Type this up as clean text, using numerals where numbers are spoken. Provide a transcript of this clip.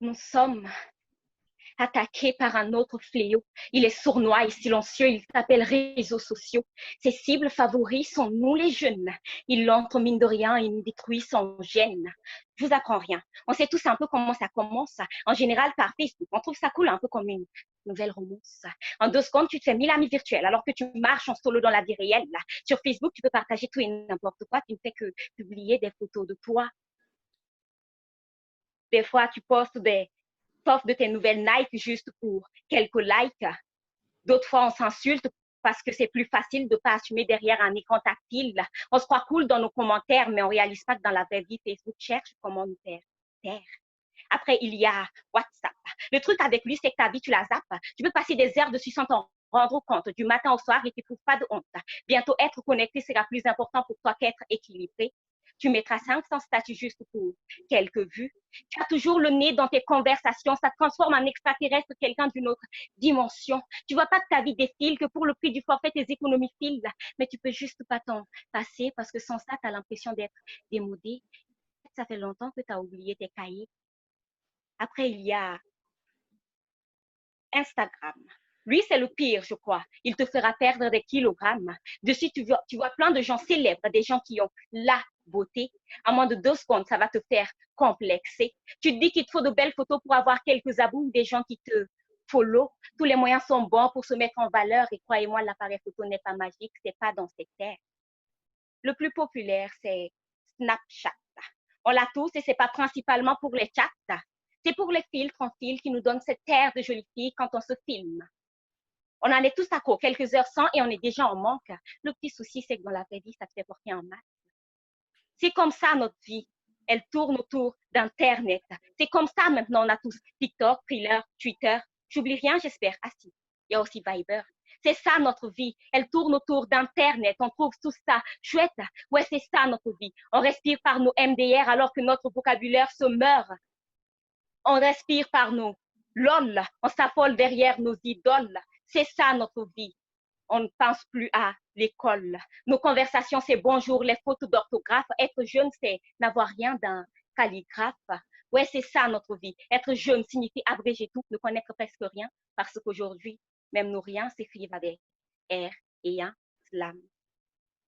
Nous sommes attaqués par un autre fléau. Il est sournois et silencieux, il s'appelle réseaux sociaux. Ses cibles favoris sont nous les jeunes. Il l'entre mine de rien et nous détruit sans gêne. Je vous apprends rien. On sait tous un peu comment ça commence. En général, par Facebook, on trouve ça cool, un peu comme une nouvelle romance. En 2 secondes, tu te fais 1000 amis virtuels alors que tu marches en solo dans la vie réelle. Sur Facebook, tu peux partager tout et n'importe quoi. Tu ne fais que publier des photos de toi. Des fois, tu postes des t'offres de tes nouvelles Nike juste pour quelques likes. D'autres fois, on s'insulte parce que c'est plus facile de ne pas assumer derrière un écran tactile. On se croit cool dans nos commentaires, mais on ne réalise pas que dans la vraie vie, Facebook cherche comment nous faire taire. Après, il y a WhatsApp. Le truc avec lui, c'est que ta vie, tu la zappes. Tu peux passer des heures dessus sans t'en rendre compte du matin au soir et tu n'éprouves pas de honte. Bientôt, être connecté sera plus important pour toi qu'être équilibré. Tu mettras 500 statuts juste pour quelques vues. Tu as toujours le nez dans tes conversations. Ça te transforme en extraterrestre, quelqu'un d'une autre dimension. Tu vois pas que ta vie défile, que pour le prix du forfait, tes économies filent. Mais tu peux juste pas t'en passer parce que sans ça, tu as l'impression d'être démodé. Ça fait longtemps que tu as oublié tes cahiers. Après, il y a Instagram. Lui, c'est le pire, je crois. Il te fera perdre des kilogrammes. Dessus, tu vois plein de gens célèbres, des gens qui ont la beauté. En moins de 2 secondes, ça va te faire complexer. Tu te dis qu'il te faut de belles photos pour avoir quelques abous ou des gens qui te follow. Tous les moyens sont bons pour se mettre en valeur et croyez-moi, l'appareil photo n'est pas magique, c'est pas dans cette terre. Le plus populaire, c'est Snapchat. On l'a tous et c'est pas principalement pour les chats. C'est pour les filtres en fil qui nous donnent cette air de jolie fille quand on se filme. On en est tous à court, quelques heures sans et on est déjà en manque. Le petit souci, c'est que dans la vraie vie, ça te fait porter un masque. C'est comme ça notre vie. Elle tourne autour d'Internet. C'est comme ça maintenant, on a tous TikTok, Thriller, Twitter. J'oublie rien, j'espère. Ah si, il y a aussi Viber. C'est ça notre vie. Elle tourne autour d'Internet. On trouve tout ça chouette. Ouais, c'est ça notre vie. On respire par nos MDR alors que notre vocabulaire se meurt. On respire par nos lol. On s'affole derrière nos idoles. C'est ça notre vie. On ne pense plus à l'école. Nos conversations, c'est bonjour, les fautes d'orthographe. Être jeune, c'est n'avoir rien d'un calligraphe. Ouais, c'est ça notre vie. Être jeune signifie abréger tout, ne connaître presque rien, parce qu'aujourd'hui, même nos riens s'écrivent avec R et un slam.